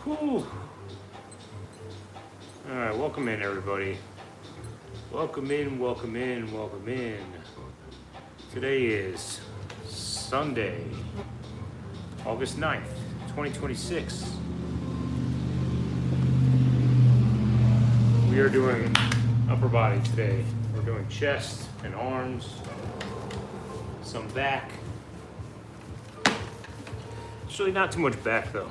Whew. All right, welcome in, everybody. Welcome in, welcome in, welcome in. Today is Sunday, August 9th, 2026. We are doing upper body today. We're doing chest and arms, some back. It's really not too much back though.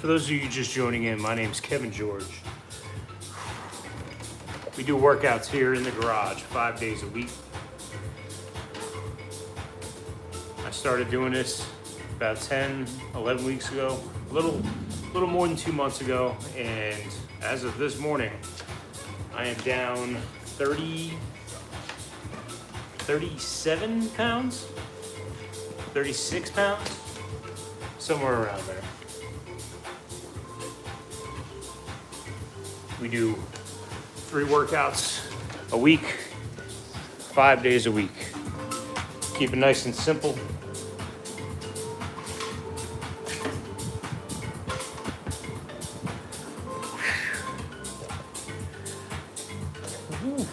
For those of you just joining in, my name's Kevin George. We do workouts here in the garage 5 days a week. I started doing this about 10, 11 weeks ago, a little more than 2 months ago, and as of this morning, I am down 37 pounds, 36 pounds, somewhere around there. We do 3 workouts a week, 5 days a week. Keep it nice and simple. Whew.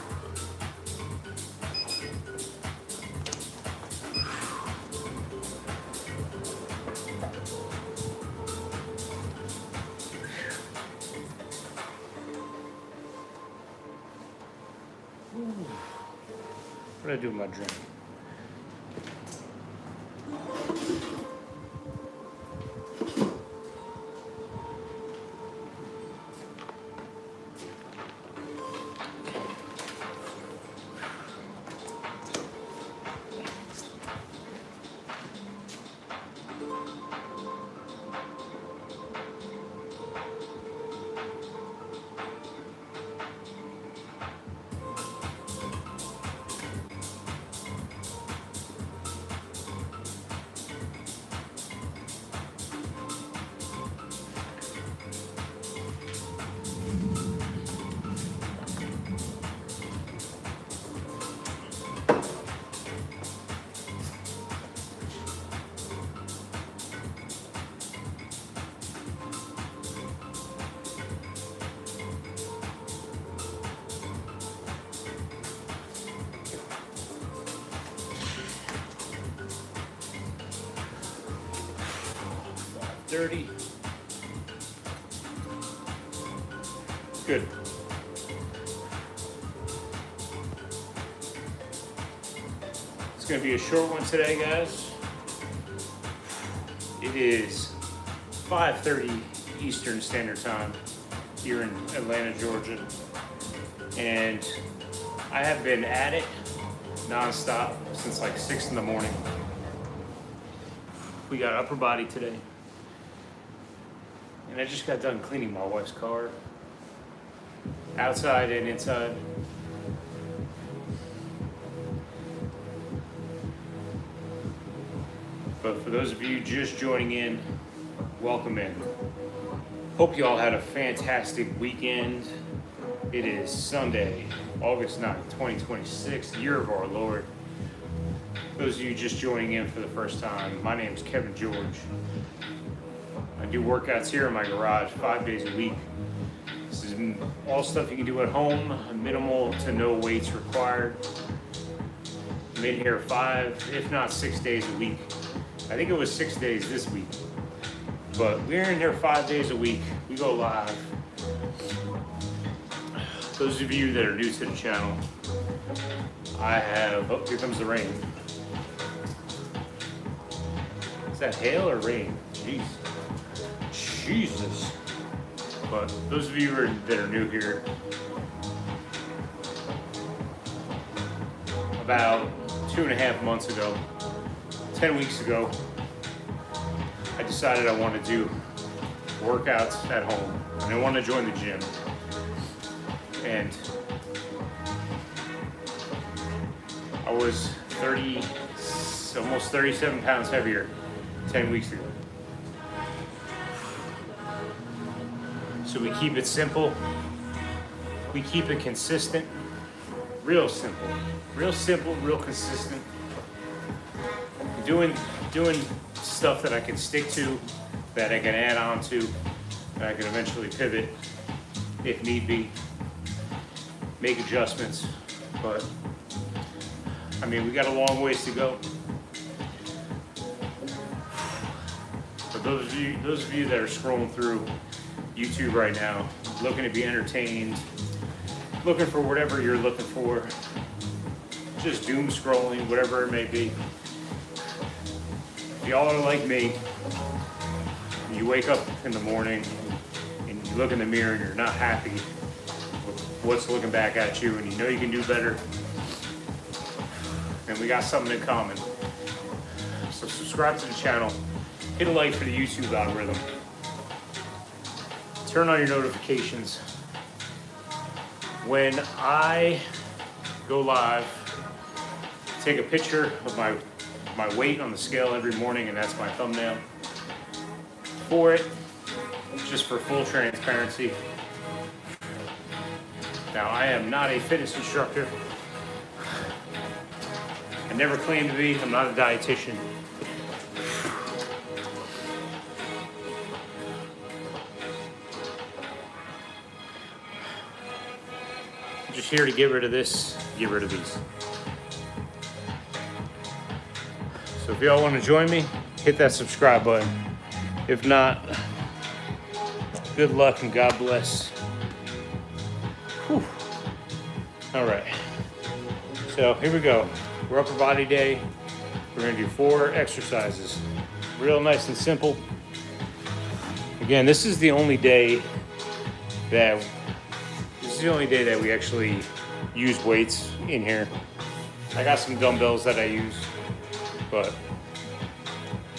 What did I do with my drink? Dirty. Good. It's going to be a short one today, guys. It is 5:30 Eastern Standard Time here in Atlanta, Georgia. And I have been at it nonstop since like 6 in the morning. We got upper body today. And I just got done cleaning my wife's car, outside and inside. But for those of you just joining in, welcome in. Hope you all had a fantastic weekend. It is Sunday, August 9th, 2026, the year of our Lord. Those of you just joining in for the first time, my name is Kevin George. I do workouts here in my garage 5 days a week. This is all stuff you can do at home, minimal to no weights required. I'm in here 5, if not 6 days a week. I think it was 6 days this week. But we're in here 5 days a week. We go live. Those of you that are new to the channel, I have, oh, here comes the rain. Is that hail or rain? Jeez. Jesus. But those of you that are new here, about 2.5 months ago, 10 weeks ago, I decided I wanted to do workouts at home. And I wanted to join the gym. And I was almost 37 pounds heavier 10 weeks ago. So we keep it simple, we keep it consistent, real simple, real consistent. Doing stuff that I can stick to, that I can add on to, that I can eventually pivot if need be, make adjustments. But I mean, we got a long ways to go. But those of you that are scrolling through YouTube right now, looking to be entertained, looking for whatever you're looking for, just doom scrolling, whatever it may be. If y'all are like me, you wake up in the morning and you look in the mirror and you're not happy with what's looking back at you, and you know you can do better, then we got something in common. So subscribe to the channel, hit a like for the YouTube algorithm, turn on your notifications. When I go live, take a picture of my weight on the scale every morning, and that's my thumbnail for it, just for full transparency. Now, I am not a fitness instructor. I never claimed to be. I'm not a dietitian. I'm just here to get rid of this, get rid of these. So if y'all want to join me, hit that subscribe button. If not, good luck and God bless. Whew. All right. So here we go. We're upper body day. We're going to do 4 exercises. Real nice and simple. Again, this is the only day that we actually use weights in here. I got some dumbbells that I use, but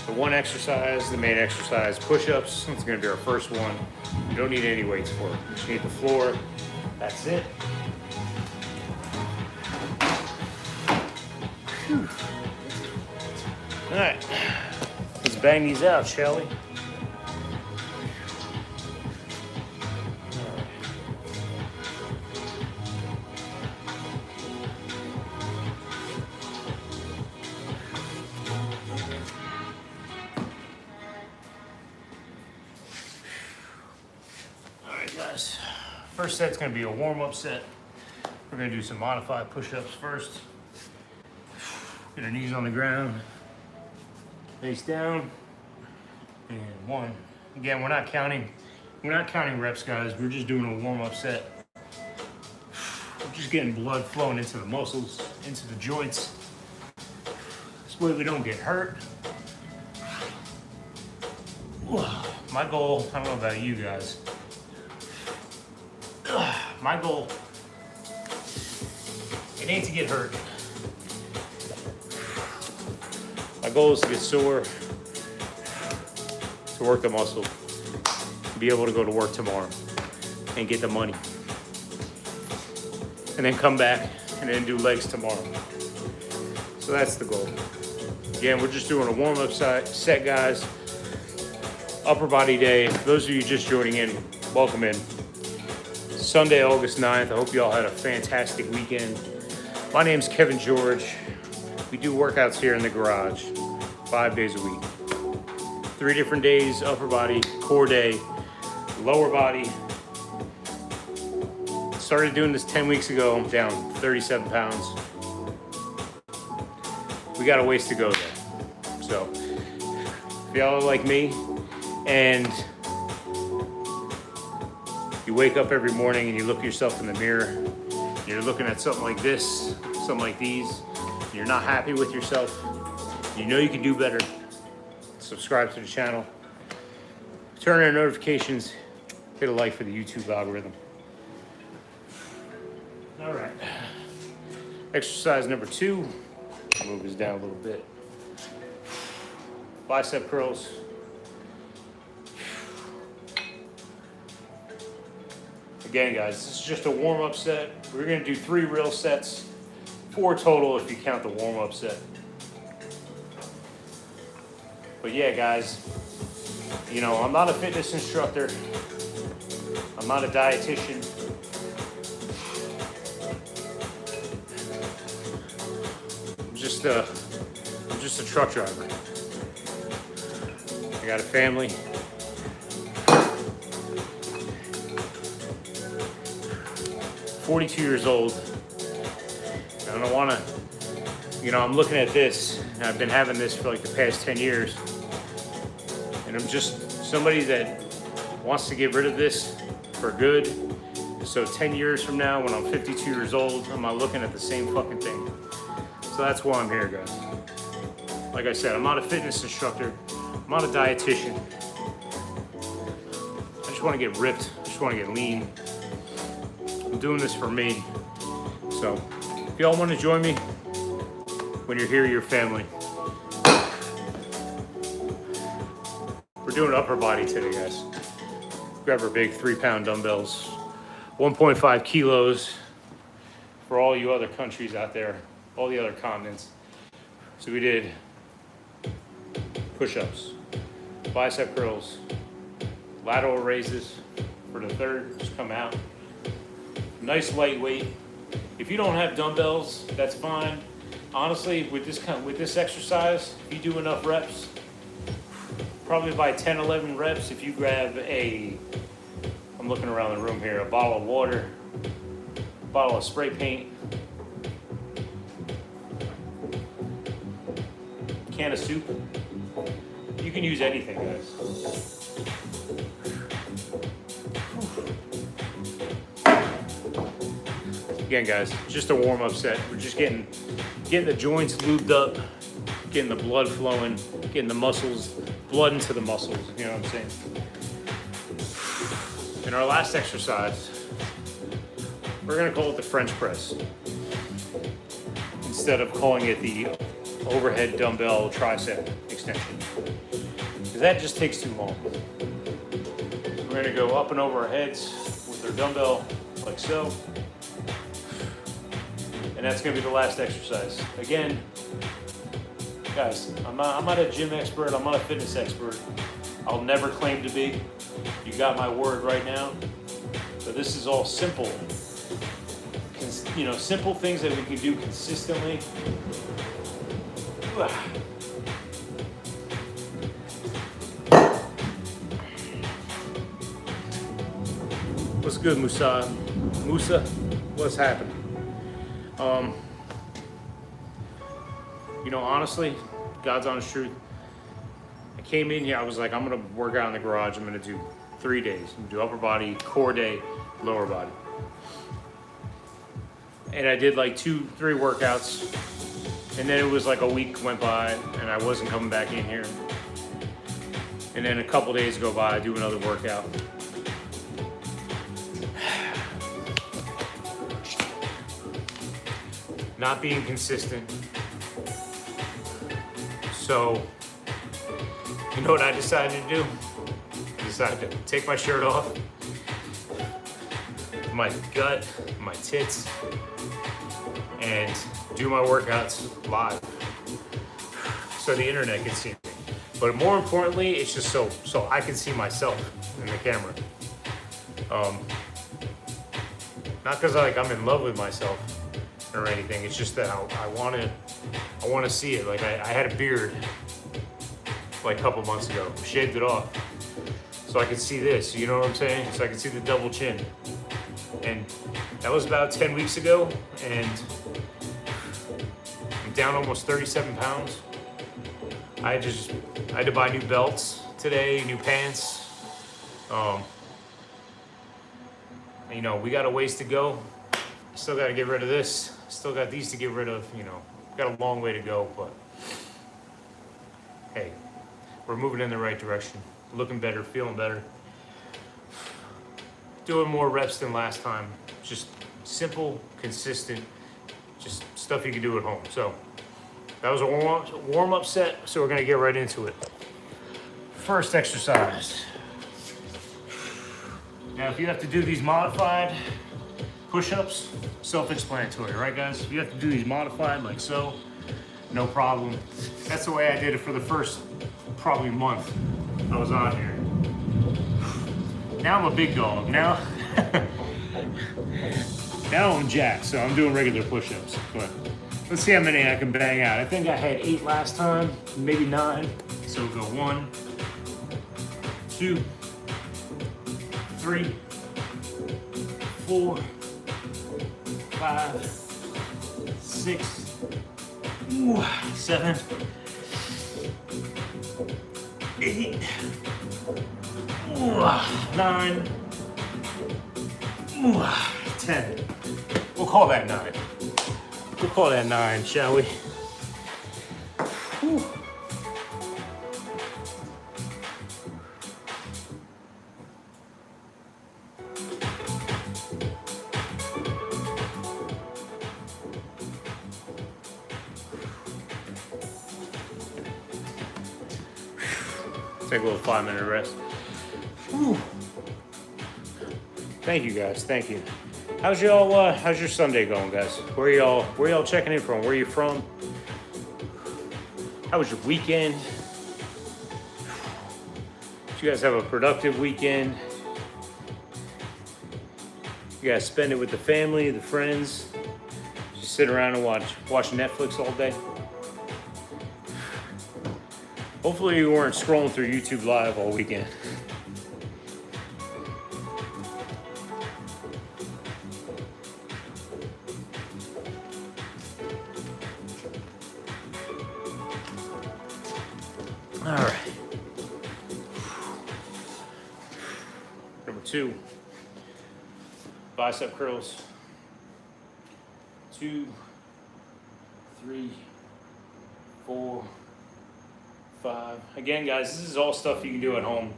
the one exercise, the main exercise, push-ups, it's going to be our first one. You don't need any weights for it. You just need the floor. That's it. Whew. All right, let's bang these out, shall we? Guys, first set's going to be a warm-up set. We're going to do some modified push-ups first. Get our knees on the ground, face down, and 1. Again, we're not counting reps, guys. We're just doing a warm-up set. We're just getting blood flowing into the muscles, into the joints. This way we don't get hurt. My goal, I don't know about you guys, my goal, it ain't to get hurt. My goal is to get sore, to work the muscle, to be able to go to work tomorrow and get the money. And then come back and then do legs tomorrow. So that's the goal. Again, we're just doing a warm-up set, guys. Upper body day. For those of you just joining in, welcome in. Sunday, August 9th. I hope you all had a fantastic weekend. My name's Kevin George. We do workouts here in the garage 5 days a week. 3 different days, upper body, core day, lower body. Started doing this 10 weeks ago. I'm down 37 pounds. We got a ways to go there. So if y'all are like me and you wake up every morning and you look yourself in the mirror, and you're looking at something like this, something like these, and you're not happy with yourself, you know you can do better, subscribe to the channel, turn on notifications, hit a like for the YouTube algorithm. All right. Exercise number 2. Move this down a little bit. Bicep curls. Again, guys, this is just a warm-up set. We're going to do 3 real sets, 4 total if you count the warm-up set. But yeah, guys, you know, I'm not a fitness instructor. I'm not a dietitian. I'm just a truck driver. got a family. I'm 42 years old. I don't want to, I'm looking at this, and I've been having this for like the past 10 years. And I'm just somebody that wants to get rid of this for good. So 10 years from now, when I'm 52 years old, I'm not looking at the same fucking thing. So that's why I'm here, guys. Like I said, I'm not a fitness instructor. I'm not a dietitian. I just want to get ripped. I just want to get lean. I'm doing this for me. So if y'all want to join me, when you're here, your family. We're doing upper body today, guys. Grab our big 3-pound dumbbells, 1.5 kilos for all you other countries out there, all the other continents. So we did push-ups, bicep curls, lateral raises for the third, just come out. Nice lightweight. If you don't have dumbbells, that's fine. Honestly, with this exercise, if you do enough reps, probably by 10, 11 reps, if you grab I'm looking around the room here, a bottle of water, a bottle of spray paint, can of soup, you can use anything, guys. Again, guys, just a warm-up set. We're just getting the joints lubed up, getting the blood flowing, getting the muscles, blood into the muscles, you know what I'm saying? In our last exercise, we're gonna call it the French press, instead of calling it the overhead dumbbell tricep extension, because that just takes too long. We're gonna go up and over our heads with our dumbbell, like so. And that's gonna be the last exercise. Again, guys, I'm not a gym expert, I'm not a fitness expert. I'll never claim to be. You got my word right now. So this is all simple. Simple things that we can do consistently. What's good, Musa? Musa, what's happening? Honestly, God's honest truth, I came in here, I was like, I'm gonna work out in the garage. I'm gonna do 3 days. I'm gonna do upper body, core day, lower body. And I did like 2-3 workouts, and then it was like a week went by and I wasn't coming back in here. And then a couple days go by, I do another workout. Not being consistent. So, you know what I decided to do? I decided to take my shirt off, my gut, my tits, and do my workouts live, so the internet can see me. But more importantly, it's just so I can see myself in the camera. Not because I'm in love with myself or anything. It's just that I want to see it. Like I had a beard like a couple months ago, shaved it off, so I could see this. You know what I'm saying? So I could see the double chin. And that was about 10 weeks ago, and I'm down almost 37 pounds. I had to buy new belts today, new pants. We got a ways to go. Still got to get rid of this. Still got these to get rid of. Got a long way to go, but hey, we're moving in the right direction. Looking better, feeling better. Doing more reps than last time. Just simple, consistent, just stuff you can do at home. So that was a warm-up set, so we're gonna get right into it. First exercise. Now, if you have to do these modified push-ups, self-explanatory, right, guys? If you have to do these modified like so, no problem. That's the way I did it for the first probably month I was on here. Now I'm a big dog. Now I'm jacked, so I'm doing regular push-ups. But let's see how many I can bang out. I think I had 8 last time, maybe 9. So we'll go 1, 2, 3, 4, 5, 6, 7, 8, 9, 10. We'll call that 9. We'll call that 9, shall we? Whew. Take a little 5-minute rest. Whew. Thank you guys, thank you. How's your Sunday going, guys? Where y'all checking in from? Where you from? How was your weekend? Did you guys have a productive weekend? You guys spend it with the family, the friends? Just sit around and watch Netflix all day? Hopefully you weren't scrolling through YouTube Live all weekend. All right. Number 2, bicep curls. 2, 3, 4, 5. Again, guys, this is all stuff you can do at home.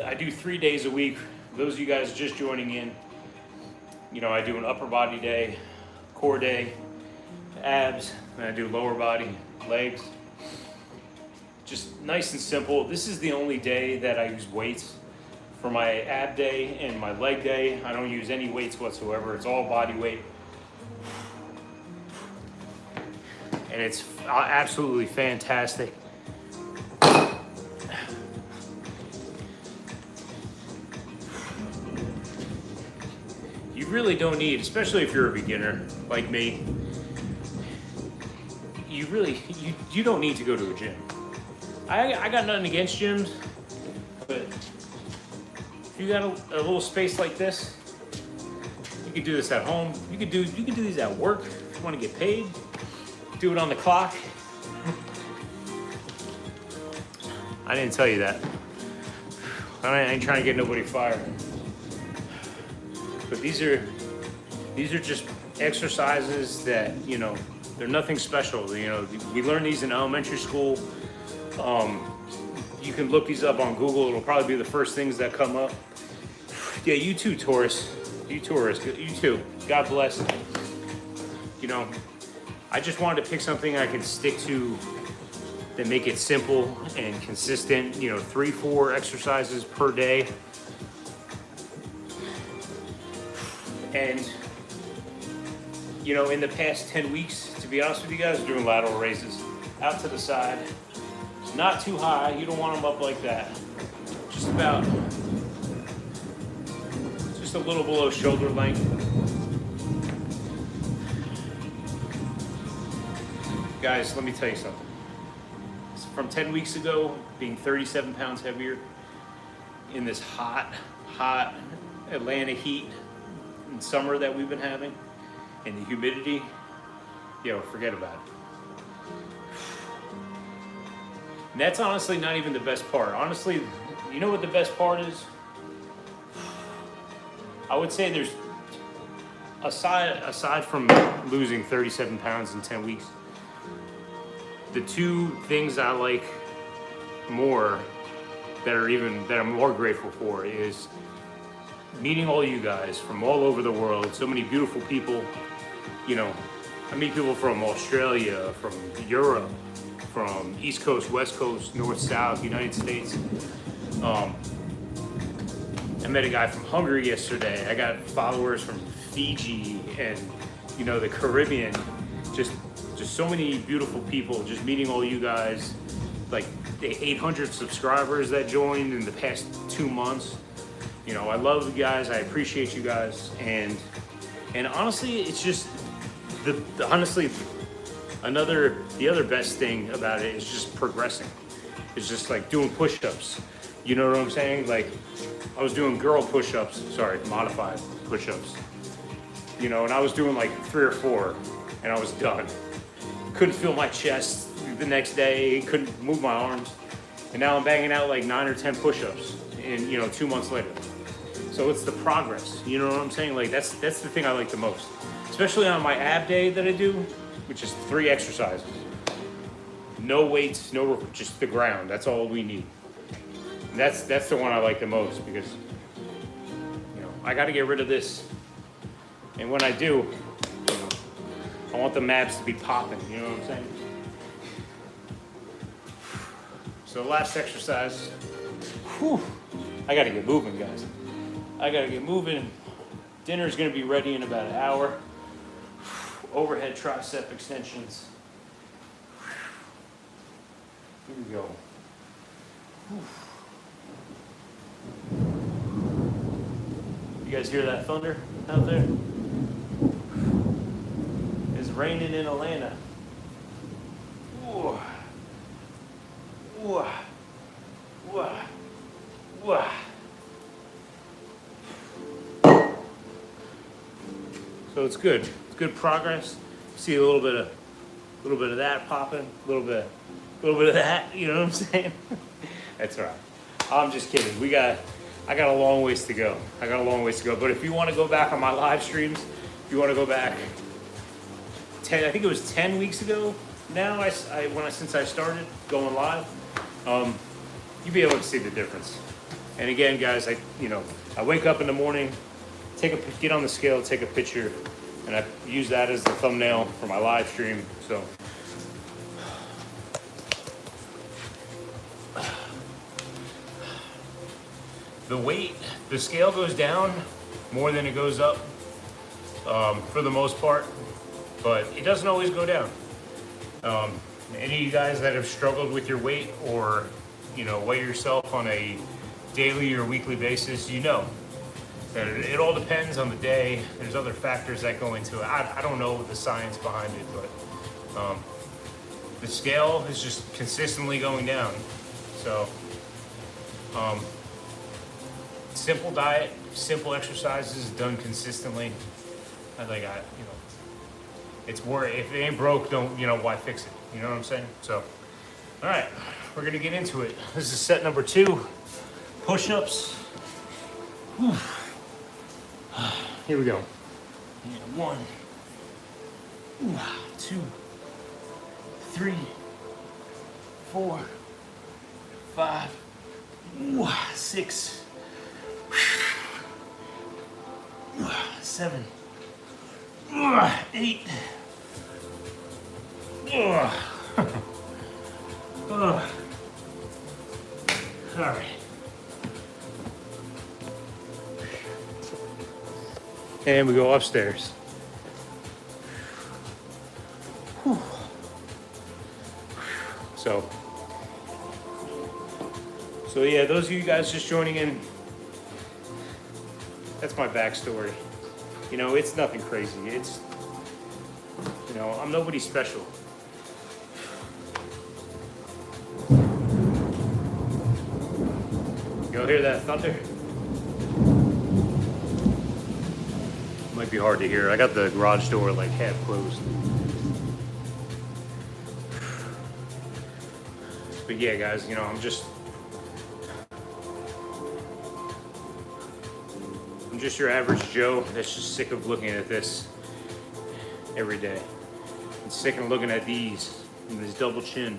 I do 3 days a week. Those of you guys just joining in, you know, I do an upper body day, core day, abs, and I do lower body, legs. Just nice and simple. This is the only day that I use weights. For my ab day and my leg day, I don't use any weights whatsoever. It's all body weight. And it's absolutely fantastic. You really don't need, especially if you're a beginner like me, you don't need to go to a gym. I got nothing against gyms, but if you got a little space like this, you can do this at home. You can do these at work if you want to get paid. Do it on the clock. I didn't tell you that. I ain't trying to get nobody fired. But these are just exercises that, you know, they're nothing special. You know, we learned these in elementary school. You can look these up on Google. It'll probably be the first things that come up. Yeah, you too, Taurus. You too. God bless. You know, I just wanted to pick something I can stick to that make it simple and consistent. You know, 3-4 exercises per day. And, you know, in the past 10 weeks, to be honest with you guys, doing lateral raises out to the side. Not too high, you don't want them up like that. Just a little below shoulder length. Guys, let me tell you something. From 10 weeks ago, being 37 pounds heavier in this hot Atlanta heat and summer that we've been having, and the humidity, yo, forget about it. And that's honestly not even the best part. Honestly, you know what the best part is? I would say there's, aside from losing 37 pounds in 10 weeks, the two things I like more that I'm more grateful for is meeting all you guys from all over the world. So many beautiful people. You know, I meet people from Australia, from Europe, from East Coast, West Coast, North, South, United States. I met a guy from Hungary yesterday. I got followers from Fiji and, you know, the Caribbean. Just so many beautiful people. Just meeting all you guys. Like the 800 subscribers that joined in the past 2 months. You know, I love you guys. I appreciate you guys. And honestly, it's just the other best thing about it is just progressing. It's just like doing push-ups. You know what I'm saying? Like, I was doing girl push-ups, sorry, modified push-ups. You know, and I was doing like 3 or 4, and I was done. Couldn't feel my chest the next day, couldn't move my arms. And now I'm banging out like 9 or 10 push-ups in, 2 months later. So it's the progress, you know what I'm saying? Like that's the thing I like the most. Especially on my ab day that I do, which is 3 exercises. No weights, just the ground, that's all we need. That's the one I like the most because, I gotta get rid of this. And when I do, I want the abs to be popping, you know what I'm saying? So last exercise, I gotta get moving, guys. I gotta get moving. Dinner's gonna be ready in about an hour. Overhead tricep extensions. Here we go. You guys hear that thunder out there? It's raining in Atlanta. Ooh. Ooh. Ooh. Ooh. So it's good. It's good progress. See a little bit of that popping, a little bit of that. You know what I'm saying? That's all right. I'm just kidding. I got a long ways to go. But if you want to go back on my live streams, if you want to go back, I think it was 10 weeks ago now. Since I started going live, you'll be able to see the difference. And again, guys, I wake up in the morning, get on the scale, take a picture, and I use that as the thumbnail for my live stream. So. The scale goes down more than it goes up, for the most part, but it doesn't always go down. Any of you guys that have struggled with your weight or, weigh yourself on a daily or weekly basis, that it all depends on the day. There's other factors that go into it. I don't know the science behind it, but the scale is just consistently going down. So, simple diet, simple exercises done consistently. It's worth. If it ain't broke, don't, why fix it? You know what I'm saying? So, all right, we're gonna get into it. This is set number 2, push-ups. Whew. Here we go. 1, 2, 3, 4, 5, 6, 7, 8. All right. And we go upstairs. Whew. So yeah, those of you guys just joining in, that's my backstory. It's nothing crazy. It's, I'm nobody special. Y'all hear that thunder? Might be hard to hear. I got the garage door like half closed. But yeah, guys, I'm just your average Joe that's just sick of looking at this every day. I'm sick of looking at these and this double chin.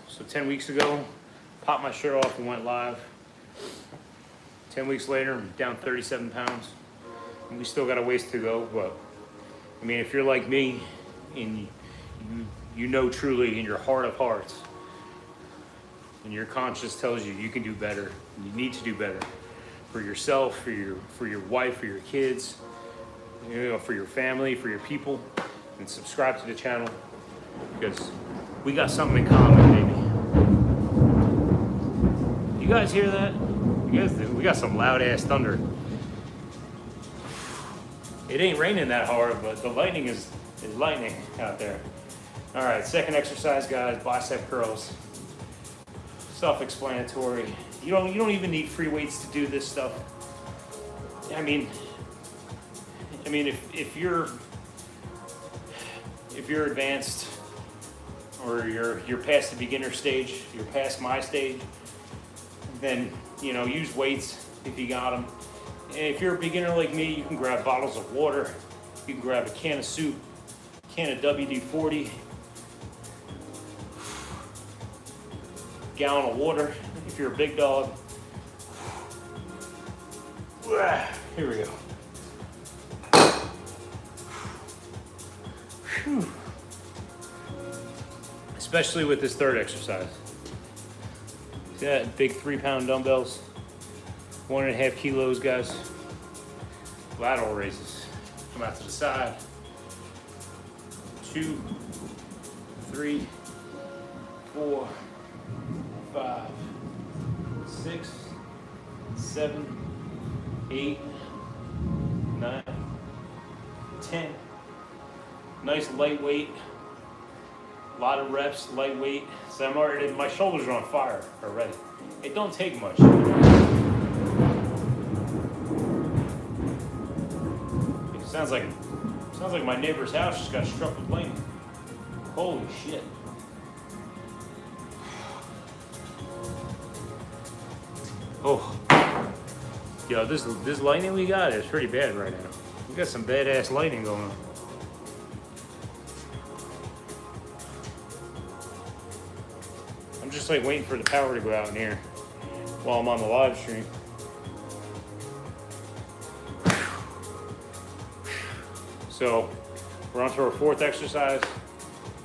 So 10 weeks ago, popped my shirt off and went live. 10 weeks later, I'm down 37 pounds. And we still got a ways to go, but if you're like me and you truly in your heart of hearts, and your conscience tells you you can do better, you need to do better for yourself, for your wife, for your kids, for your family, for your people, and subscribe to the channel because we got something in common, baby. You guys hear that? We got some loud ass thunder. It ain't raining that hard, but the lightning is lightning out there. All right, second exercise, guys, bicep curls. self-explanatory. You don't even need free weights to do this stuff. I mean, if you're advanced, or you're past the beginner stage, you're past my stage, then use weights if you got them. And if you're a beginner like me, you can grab bottles of water, you can grab a can of soup, can of WD-40, gallon of water if you're a big dog. Here we go. Whew. Especially with this third exercise. See that? Big 3-pound dumbbells, 1.5 kilos, guys. Lateral raises. Come out to the side. 2, 3, 4, 5, 6, 7, 8, 9, 10. Nice lightweight. A lot of reps, lightweight. So my shoulders are on fire already. It don't take much. It sounds like my neighbor's house just got struck with lightning. Holy shit. Oh. Yo, this lightning we got is pretty bad right now. We got some badass lightning going on. I'm just like waiting for the power to go out in here while I'm on the live stream. So we're on to our fourth exercise.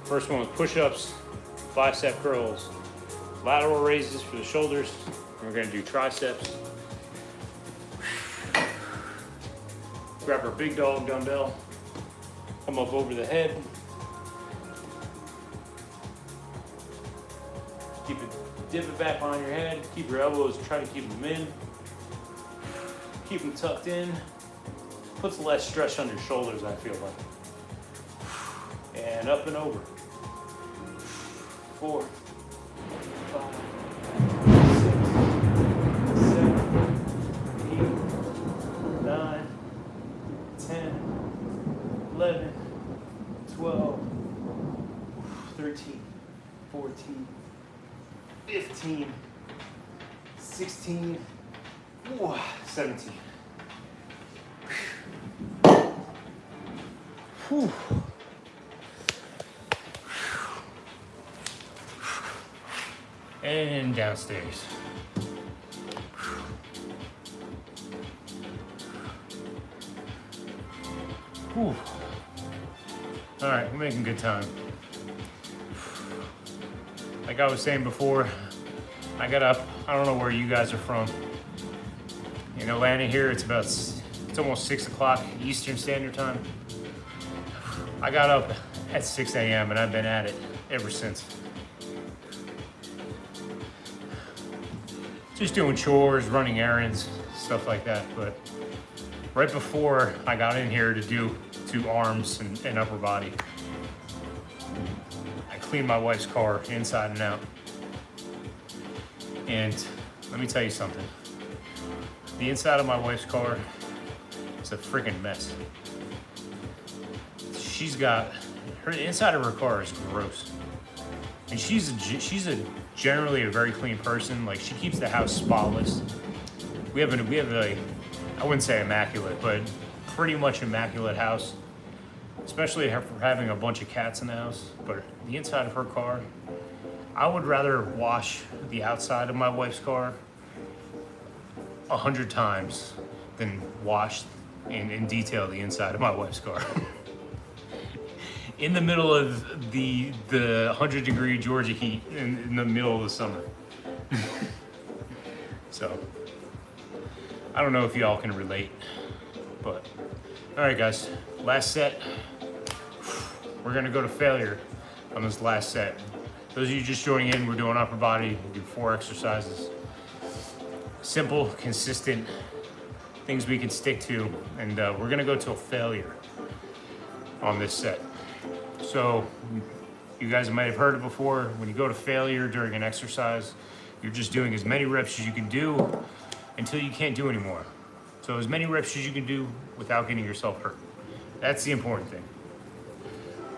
First one was push-ups, bicep curls, lateral raises for the shoulders. And we're gonna do triceps. Grab our big dog dumbbell, come up over the head. Dip it back on your head. Keep your elbows, try to keep them in. Keep them tucked in. Puts less stress on your shoulders, I feel like. And up and over. 4, 5, 6, 7, 8, 9, 10, 11, 12, 13, 14, 15, 16, 17. Whew. And downstairs. Whew. All right, we're making good time. Like I was saying before, I got up. I don't know where you guys are from. In Atlanta here, it's almost 6 o'clock Eastern Standard Time. I got up at 6 a.m. and I've been at it ever since. Just doing chores, running errands, stuff like that. But right before I got in here to do arms and upper body, I cleaned my wife's car inside and out. And let me tell you something. The inside of my wife's car is a freaking mess. Her inside of her car is gross. And she's generally a very clean person. Like, she keeps the house spotless. We have a I wouldn't say immaculate, but pretty much immaculate house. Especially for having a bunch of cats in the house. But the inside of her car, I would rather wash the outside of my wife's car 100 times than wash in detail the inside of my wife's car. In the middle of the 100-degree Georgia heat in the middle of the summer. So, I don't know if y'all can relate, but all right, guys, last set. We're gonna go to failure on this last set. Those of you just joining in, we're doing upper body. We do 4 exercises. Simple, consistent things we can stick to, and we're gonna go to a failure on this set. So you guys might have heard it before. When you go to failure during an exercise, You're just doing as many reps as you can do until you can't do anymore. So as many reps as you can do without getting yourself hurt. That's the important thing.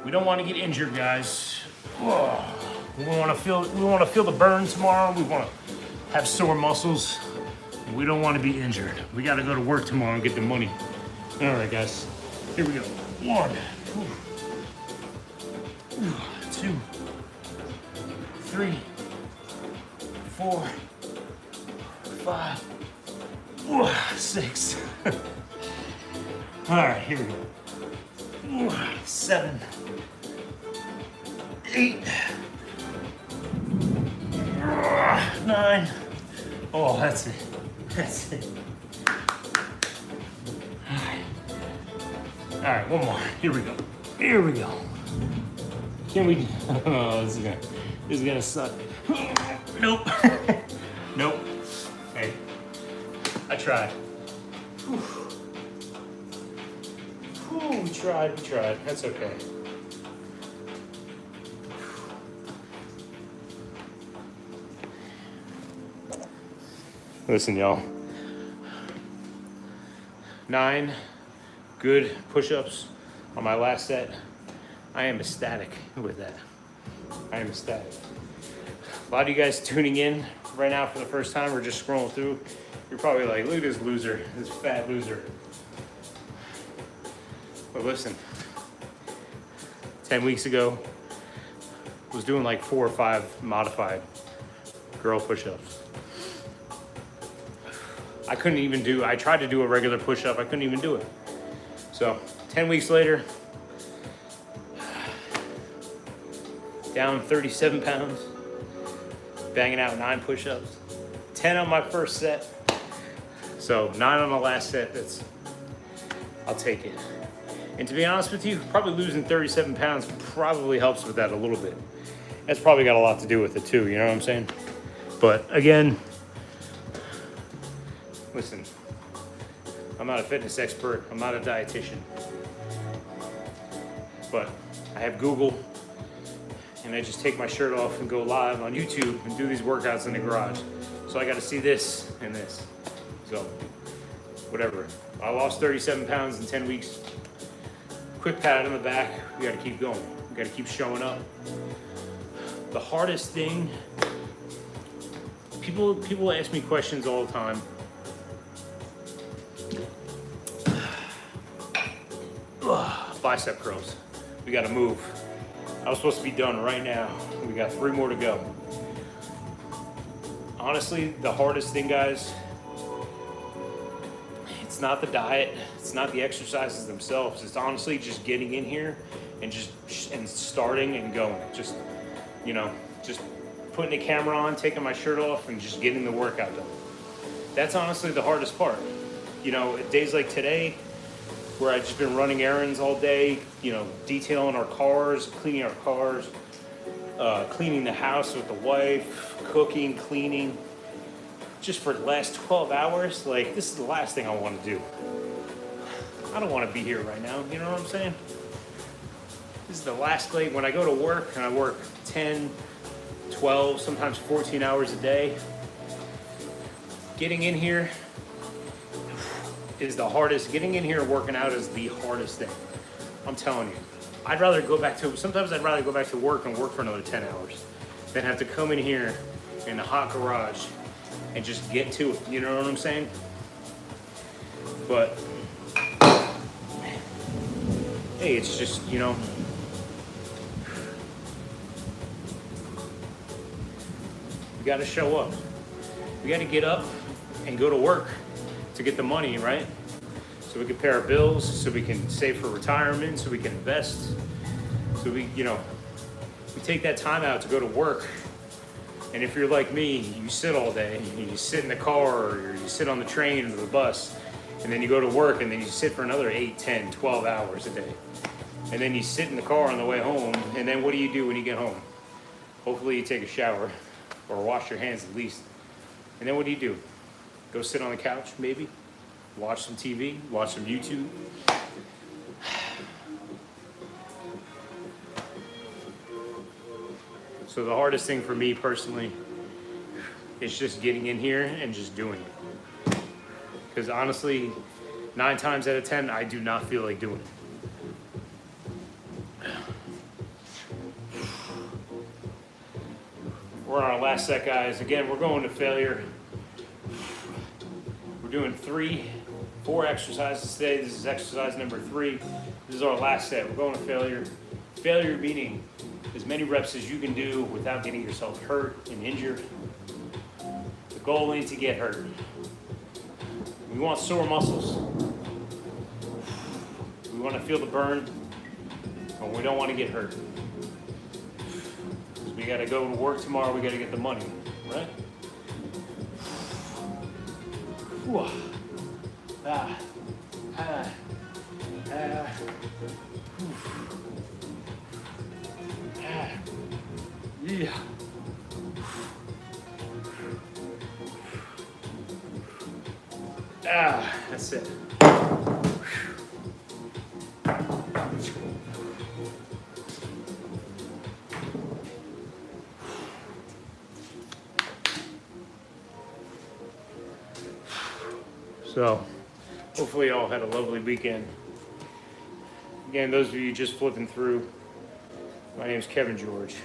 We don't want to get injured, guys. Oh, we want to feel the burn tomorrow. We want to have sore muscles. We don't want to be injured. We got to go to work tomorrow and get the money. All right, guys. Here we go. 1, 2, 3, 4, 5, 6. All right, here we go. 7, 8, 9. Oh, that's it. That's it. All right, one more. Here we go. Here we go. Can we? Oh, this is gonna suck. Nope. Nope. Hey, I tried. Whew. Whew, we tried. That's okay. Listen, y'all. 9 good push-ups on my last set. I am ecstatic with that. I am ecstatic. A lot of you guys tuning in right now for the first time or just scrolling through, you're probably like, look at this loser, this fat loser. But listen, 10 weeks ago, I was doing like 4 or 5 modified girl push-ups. I tried to do a regular push-up, I couldn't even do it. So 10 weeks later, down 37 pounds, banging out 9 push-ups, 10 on my first set. So 9 on the last set, I'll take it. And to be honest with you, probably losing 37 pounds probably helps with that a little bit. That's probably got a lot to do with it too, you know what I'm saying? But again, listen, I'm not a fitness expert, I'm not a dietitian, but I have Google, and I just take my shirt off and go live on YouTube and do these workouts in the garage. So I got to see this and this. So whatever. I lost 37 pounds in 10 weeks. Quick pat on the back. We got to keep going. We got to keep showing up. The hardest thing, people ask me questions all the time. Bicep curls. We got to move. I was supposed to be done right now. We got 3 more to go. Honestly, the hardest thing, guys, it's not the diet, it's not the exercises themselves. It's honestly just getting in here and starting and going. Just putting the camera on, taking my shirt off, and just getting the workout done. That's honestly the hardest part. Days like today, where I've just been running errands all day, detailing our cars, cleaning our cars, cleaning the house with the wife, cooking, cleaning, just for the last 12 hours. Like, this is the last thing I want to do. I don't want to be here right now, you know what I'm saying? This is the last, like, when I go to work, and I work 10, 12, sometimes 14 hours a day, getting in here is the hardest. Getting in here and working out is the hardest thing. I'm telling you. Sometimes I'd rather go back to work and work for another 10 hours than have to come in here in the hot garage and just get to it. You know what I'm saying? But, hey, it's just, we gotta show up. We gotta get up and go to work to get the money, right? So we can pay our bills, so we can save for retirement, so we can invest, so we take that time out to go to work. And if you're like me, you sit all day, you sit in the car, or you sit on the train or the bus, and then you go to work, and then you sit for another 8, 10, 12 hours a day. And then you sit in the car on the way home, and then what do you do when you get home? Hopefully you take a shower, or wash your hands at least. And then what do? Go sit on the couch, maybe? Watch some TV, watch some YouTube. So the hardest thing for me personally It's just getting in here and just doing it. Because honestly, 9 times out of 10, I do not feel like doing it. We're on our last set, guys. Again, we're going to failure. We're doing 4 exercises today. This is exercise number 3. This is our last set. We're going to failure. Failure meaning as many reps as you can do without getting yourself hurt and injured. The goal ain't to get hurt. We want sore muscles. We want to feel the burn, but we don't want to get hurt. Because we got to go to work tomorrow, we got to get the money, right? Whew. Ah. Ah. Ah. Ah. Yeah. Ah, that's it. So, hopefully you all had a lovely weekend. Again, those of you just flipping through, my name is Kevin George.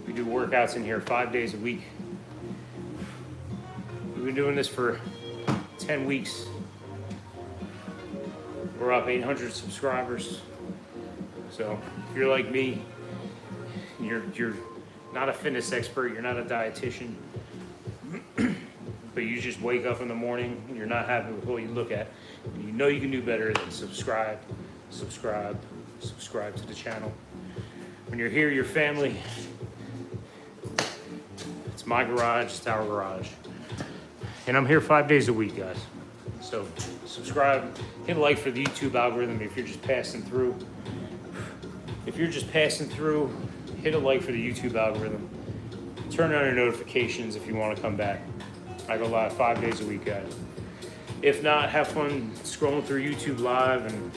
We do workouts in here 5 days a week. We've been doing this for 10 weeks. We're up 800 subscribers. So if you're like me, you're not a fitness expert, you're not a dietitian, but you just wake up in the morning and you're not happy with what you look at, you know you can do better than subscribe to the channel. When you're here, your family, it's my garage, it's our garage. And I'm here 5 days a week, guys. So subscribe, hit a like for the YouTube algorithm if you're just passing through. If you're just passing through, hit a like for the YouTube algorithm. Turn on your notifications if you want to come back. I go live 5 days a week, guys. If not, have fun scrolling through YouTube Live and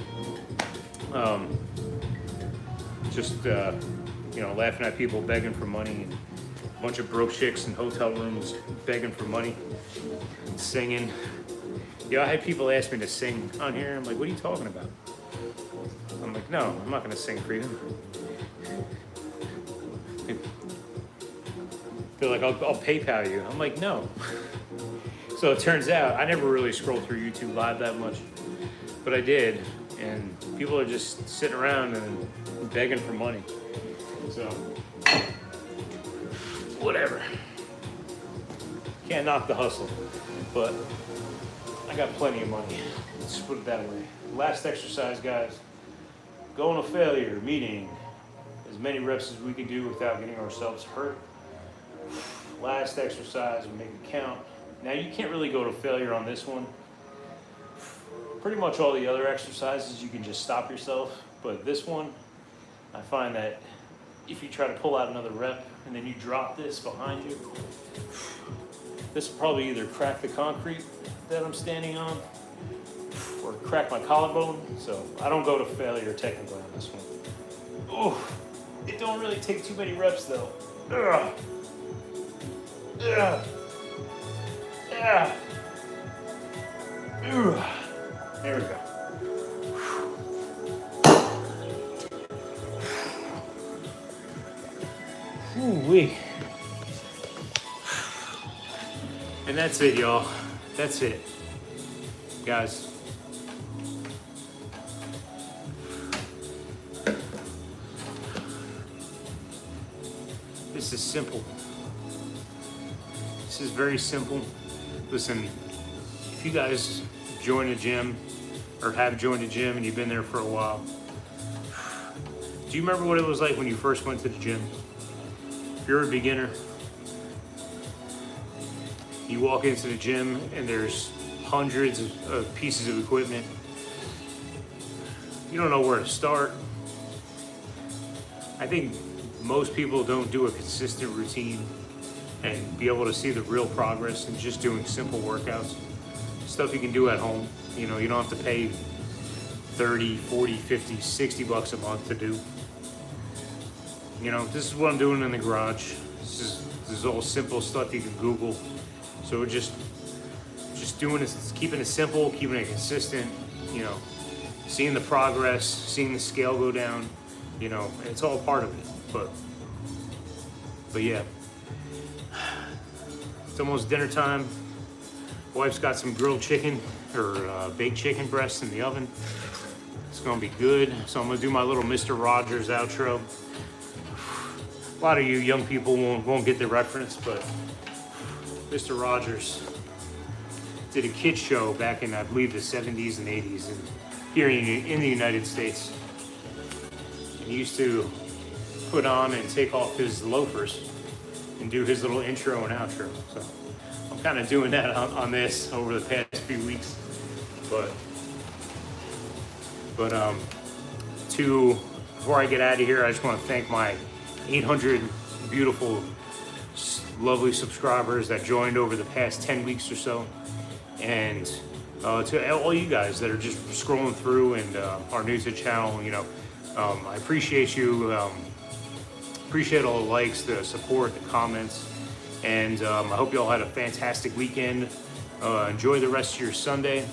just laughing at people begging for money, and a bunch of broke chicks in hotel rooms begging for money, singing. I had people ask me to sing on here. I'm like, what are you talking about? I'm like, no, I'm not gonna sing for you. They're like, I'll PayPal you. I'm like, no. So it turns out I never really scrolled through YouTube Live that much, but I did, and people are just sitting around and begging for money. So whatever. Can't knock the hustle, but I got plenty of money. Let's put it that way. Last exercise, guys. Going to failure, meaning as many reps as we can do without getting ourselves hurt. Last exercise, we make it count. Now you can't really go to failure on this one. Pretty much all the other exercises you can just stop yourself, but this one, I find that if you try to pull out another rep and then you drop this behind you, this will probably either crack the concrete that I'm standing on or crack my collarbone. So I don't go to failure technically on this one. Oh, it don't really take too many reps though. Ugh. Ugh. Ugh. Ugh. There we go. Ooh-wee. And that's it, y'all. That's it. Guys. This is simple. This is very simple. Listen, if you guys join a gym or have joined a gym and you've been there for a while, do you remember what it was like when you first went to the gym? If you're a beginner, you walk into the gym and there's hundreds of pieces of equipment. You don't know where to start. I think most people don't do a consistent routine and be able to see the real progress in just doing simple workouts. Stuff you can do at home. You know, you don't have to pay 30, 40, 50, 60 bucks a month to do. You know, this is what I'm doing in the garage. This is This is all simple stuff you can Google. So we're just doing this, keeping it simple, keeping it consistent, you know, seeing the progress, seeing the scale go down, you know, and it's all part of it. But yeah, it's almost dinner time. Wife's got some grilled chicken or baked chicken breasts in the oven. It's gonna be good. So I'm gonna do my little Mr. Rogers outro. A lot of you young people won't get the reference, but Mr. Rogers did a kids show back in, I believe, the 70s and 80s here in the United States. And he used to put on and take off his loafers and do his little intro and outro. So I'm kind of doing that on this over the past few weeks. But before I get out of here, I just want to thank my 800 beautiful, lovely subscribers that joined over the past 10 weeks or so. And to all you guys that are just scrolling through and are new to the channel, you know, I appreciate you. Appreciate all the likes, the support, the comments, and I hope you all had a fantastic weekend. Enjoy the rest of your Sunday.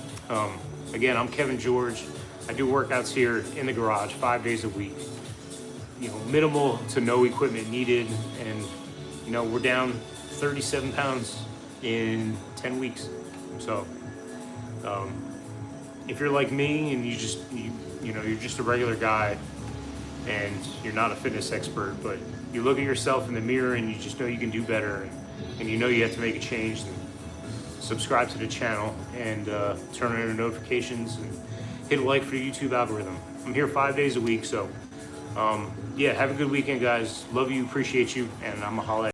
Again, I'm Kevin George. I do workouts here in the garage 5 days a week. You know, minimal to no equipment needed, and you know, we're down 37 pounds in 10 weeks. So if you're like me and you're just a regular guy and you're not a fitness expert, but you look at yourself in the mirror and you just know you can do better, and you know you have to make a change, then subscribe to the channel and turn on your notifications and hit a like for the YouTube algorithm. I'm here 5 days a week, so yeah, have a good weekend, guys. Love you, appreciate you, and I'm a holla at you.